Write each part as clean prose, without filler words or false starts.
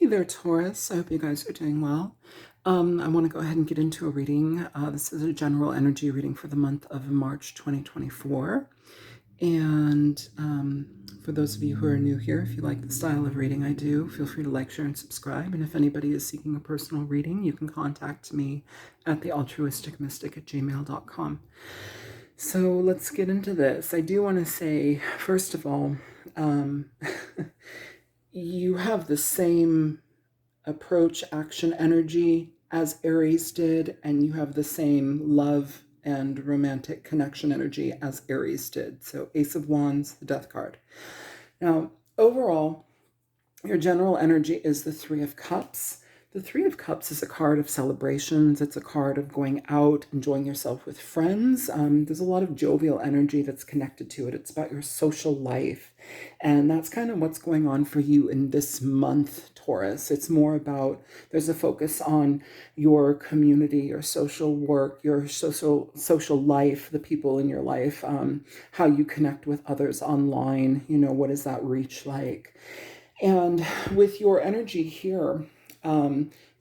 Hey there, Taurus. I hope you guys are doing well. I want to go ahead and get into a reading. This is a general energy reading for the month of March 2024. And for those of you who are new here, if you like the style of reading I do, feel free to like, share, and subscribe. And if anybody is seeking a personal reading, you can contact me at thealtruisticmystic@gmail.com. So let's get into this. I do want to say, first of all, you have the same approach, action, energy as Aries did, and you have the same love and romantic connection energy as Aries did. So Ace of Wands, the Death card. Now, overall, your general energy is the Three of Cups. The Three of Cups is a card of celebrations. It's a card of going out, enjoying yourself with friends. There's a lot of jovial energy that's connected to it. It's about your social life. And that's kind of what's going on for you in this month, Taurus. It's more about, there's a focus on your community, your social work, your social life, the people in your life, how you connect with others online. What is that reach like? And with your energy here,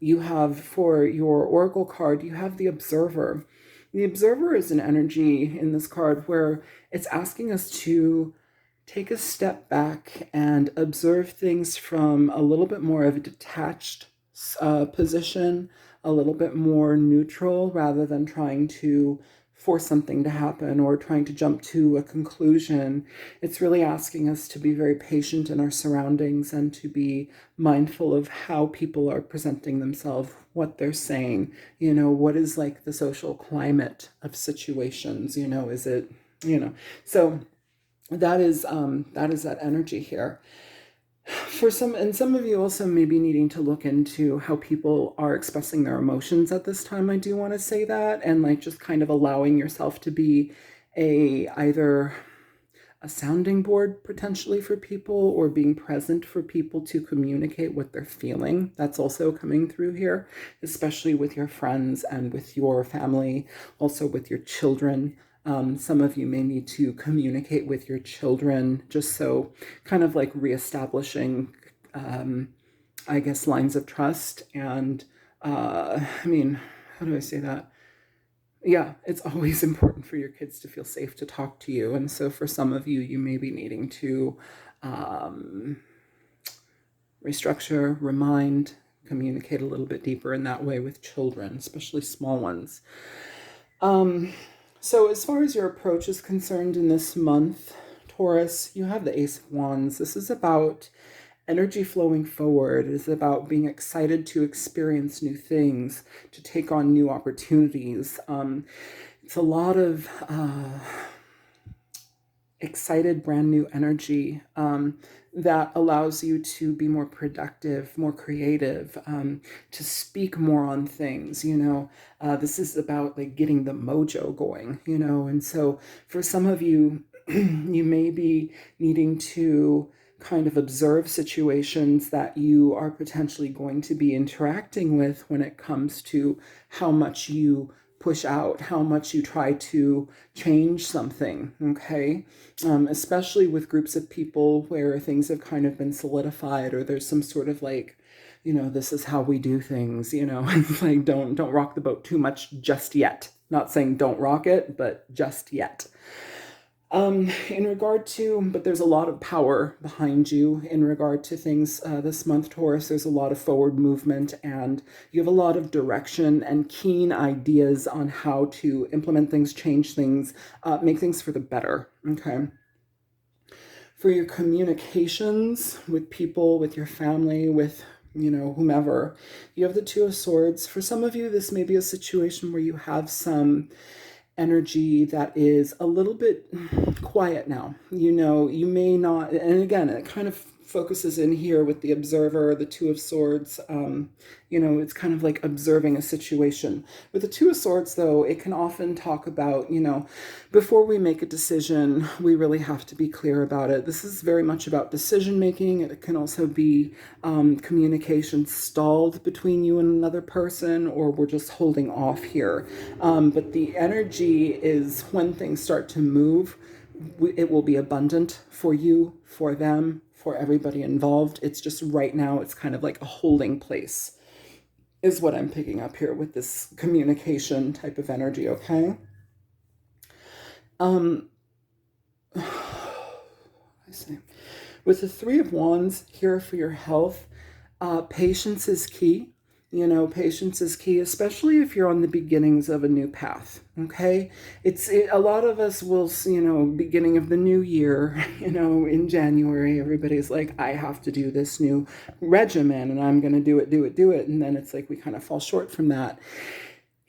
you have, for your oracle card, you have the Observer. The Observer is an energy in this card where it's asking us to take a step back and observe things from a little bit more of a detached position, a little bit more neutral, rather than trying to force something to happen or trying to jump to a conclusion. It's really asking us to be very patient in our surroundings and to be mindful of how people are presenting themselves, what they're saying, what is like the social climate of situations, is it, so that is that energy here. For some of you also may be needing to look into how people are expressing their emotions at this time. I do want to say that, and like just kind of allowing yourself to be either a sounding board potentially for people, or being present for people to communicate what they're feeling. That's also coming through here, especially with your friends and with your family, also with your children. Some of you may need to communicate with your children, just so kind of like reestablishing, I guess, lines of trust. And how do I say that? Yeah, it's always important for your kids to feel safe to talk to you. And so for some of you, you may be needing to restructure, remind, communicate a little bit deeper in that way with children, especially small ones. So as far as your approach is concerned in this month, Taurus, you have the Ace of Wands. This is about energy flowing forward. It is about being excited to experience new things, to take on new opportunities. It's a lot of excited, brand new energy that allows you to be more productive, more creative, to speak more on things. This is about like getting the mojo going, and so for some of you, you may be needing to kind of observe situations that you are potentially going to be interacting with when it comes to how much you push out, how much you try to change something, okay? Especially with groups of people where things have kind of been solidified, or there's some sort of like, this is how we do things, like don't rock the boat too much just yet. Not saying don't rock it, but just yet. In regard to, but there's a lot of power behind you in regard to things this month, Taurus. There's a lot of forward movement, and you have a lot of direction and keen ideas on how to implement things, change things, make things for the better, okay? For your communications with people, with your family, with whomever, you have the Two of Swords. For some of you, this may be a situation where you have some energy that is a little bit quiet now. You may not, and again, it kind of focuses in here with the Observer, the Two of Swords. It's kind of like observing a situation. With the Two of Swords, though, it can often talk about, before we make a decision, we really have to be clear about it. This is very much about decision making. It can also be communication stalled between you and another person, or we're just holding off here. But the energy is when things start to move, it will be abundant for you, for them, for everybody involved. It's just right now, it's kind of like a holding place, is what I'm picking up here with this communication type of energy, okay? I see. With the Three of Wands here for your health, patience is key. Patience is key, especially if you're on the beginnings of a new path. Okay, a lot of us will, beginning of the new year, in January, everybody's like, I have to do this new regimen, and I'm going to do it, and then it's like we kind of fall short from that.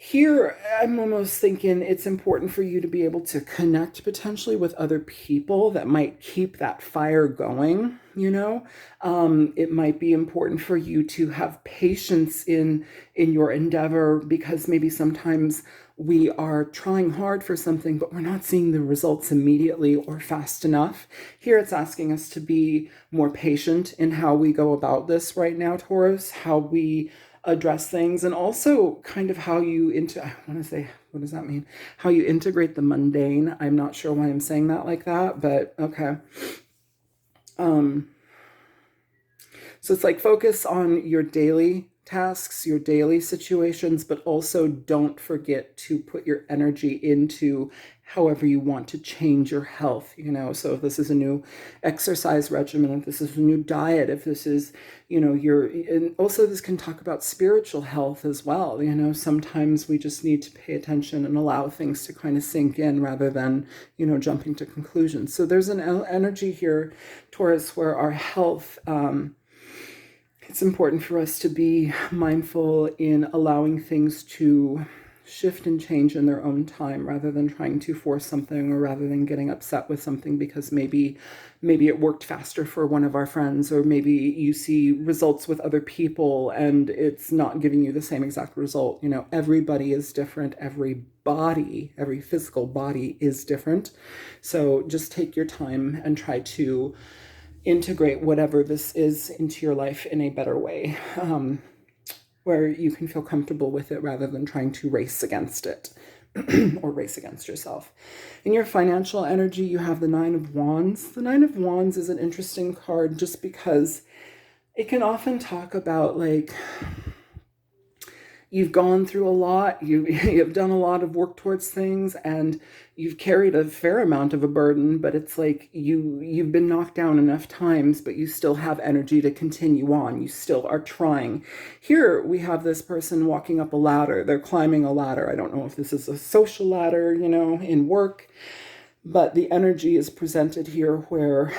Here, I'm almost thinking it's important for you to be able to connect potentially with other people that might keep that fire going, It might be important for you to have patience in your endeavor, because maybe sometimes we are trying hard for something, but we're not seeing the results immediately or fast enough. Here, it's asking us to be more patient in how we go about this right now, Taurus, how we address things, and also kind of how you I want to say, what does that mean? How you integrate the mundane. I'm not sure why I'm saying that like that, but okay. So it's like focus on your daily tasks, your daily situations, but also don't forget to put your energy into however you want to change your health, So if this is a new exercise regimen, if this is a new diet, if this is, and also this can talk about spiritual health as well. Sometimes we just need to pay attention and allow things to kind of sink in rather than, jumping to conclusions. So there's an energy here, Taurus, where our health, it's important for us to be mindful in allowing things to shift and change in their own time, rather than trying to force something, or rather than getting upset with something because maybe it worked faster for one of our friends, or maybe you see results with other people and it's not giving you the same exact result. Everybody is different. Every physical body is different. So just take your time and try to integrate whatever this is into your life in a better way, where you can feel comfortable with it rather than trying to race against it or race against yourself. In your financial energy, you have the Nine of Wands. The Nine of Wands is an interesting card just because it can often talk about like, you've gone through a lot, you've done a lot of work towards things, and you've carried a fair amount of a burden, but it's like you've been knocked down enough times, but you still have energy to continue on. You still are trying. Here we have this person walking up a ladder. They're climbing a ladder. I don't know if this is a social ladder, in work, but the energy is presented here where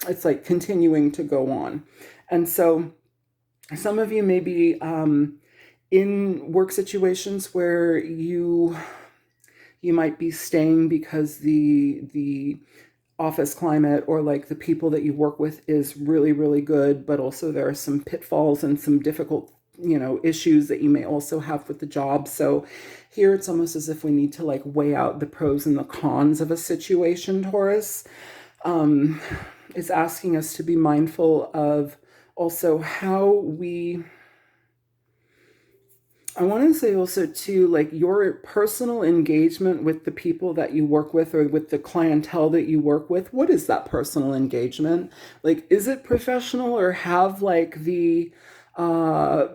it's like continuing to go on. And so some of you may be in work situations where you might be staying because the office climate or like the people that you work with is really, really good, but also there are some pitfalls and some difficult, issues that you may also have with the job. So here it's almost as if we need to like weigh out the pros and the cons of a situation, Taurus. It's asking us to be mindful of also how I want to say also too, like your personal engagement with the people that you work with or with the clientele that you work with. What is that personal engagement? Like, is it professional, or have like the, I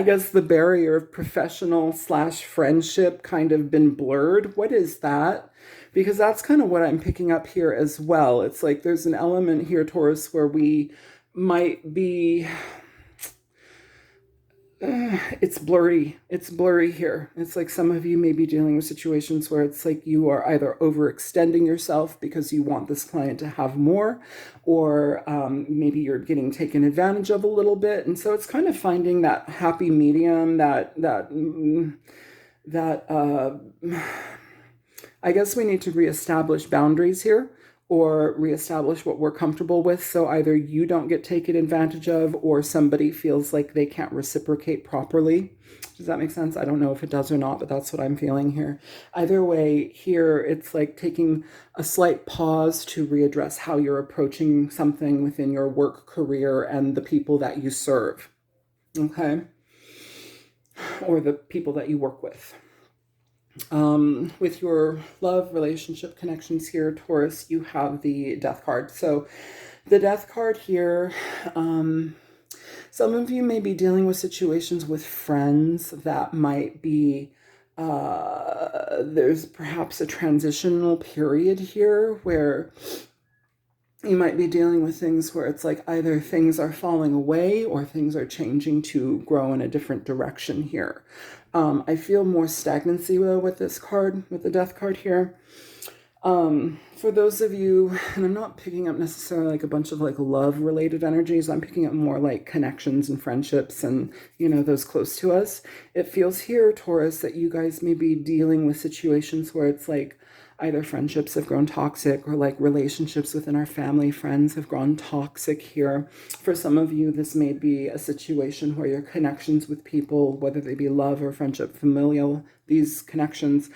guess the barrier of professional / friendship kind of been blurred? What is that? Because that's kind of what I'm picking up here as well. It's like there's an element here, Taurus, where we might be, it's blurry. It's blurry here. It's like some of you may be dealing with situations where it's like you are either overextending yourself because you want this client to have more, or maybe you're getting taken advantage of a little bit. And so it's kind of finding that happy medium, that I guess we need to reestablish boundaries here, or reestablish what we're comfortable with. So either you don't get taken advantage of, or somebody feels like they can't reciprocate properly. Does that make sense? I don't know if it does or not, but that's what I'm feeling here. Either way, here it's like taking a slight pause to readdress how you're approaching something within your work career and the people that you serve, okay? Or the people that you work with. With your love, relationship connections here, Taurus, you have the Death card. So the Death card here, some of you may be dealing with situations with friends that might be, there's perhaps a transitional period here where you might be dealing with things where it's like either things are falling away or things are changing to grow in a different direction here. I feel more stagnancy though with this card, with the Death card here. For those of you, and I'm not picking up necessarily like a bunch of like love related energies, I'm picking up more like connections and friendships and, you know, those close to us. It feels here, Taurus, that you guys may be dealing with situations where it's like either friendships have grown toxic or like relationships within our family, friends have grown toxic here. For some of you, this may be a situation where your connections with people, whether they be love or friendship, familial, these connections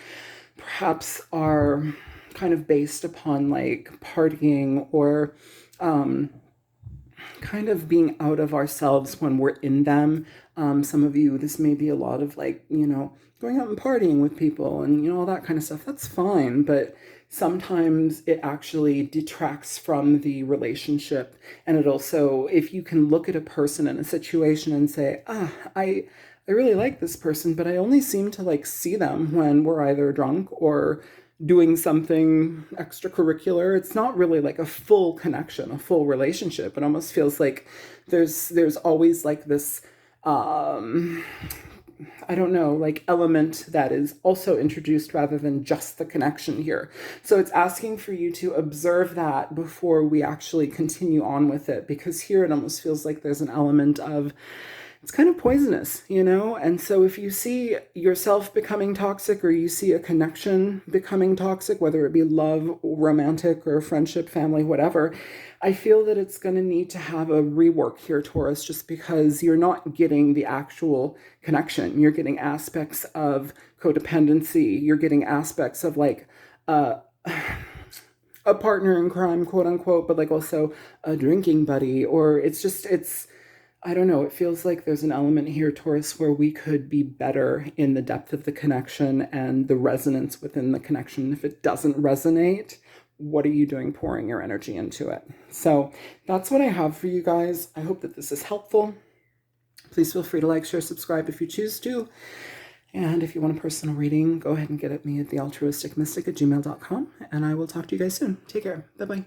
perhaps are kind of based upon like partying or kind of being out of ourselves when we're in them. Some of you, this may be a lot of like, you know, going out and partying with people and, you know, all that kind of stuff. That's fine. But sometimes it actually detracts from the relationship. And it also, if you can look at a person in a situation and say, I really like this person, but I only seem to like see them when we're either drunk or doing something extracurricular. It's not really like a full connection, a full relationship. It almost feels like there's always like this I don't know, like element that is also introduced rather than just the connection here. So it's asking for you to observe that before we actually continue on with it, because here it almost feels like there's an element of it's kind of poisonous, you know? And so if you see yourself becoming toxic or you see a connection becoming toxic, whether it be love, romantic, or friendship, family, whatever, I feel that it's going to need to have a rework here, Taurus, just because you're not getting the actual connection. You're getting aspects of codependency. You're getting aspects of like, a partner in crime, quote unquote, but like also a drinking buddy, or it's, I don't know, it feels like there's an element here, Taurus, where we could be better in the depth of the connection and the resonance within the connection. If it doesn't resonate, what are you doing pouring your energy into it? So that's what I have for you guys. I hope that this is helpful. Please feel free to like, share, subscribe if you choose to. And if you want a personal reading, go ahead and get at me at thealtruisticmystic@gmail.com. And I will talk to you guys soon. Take care. Bye-bye.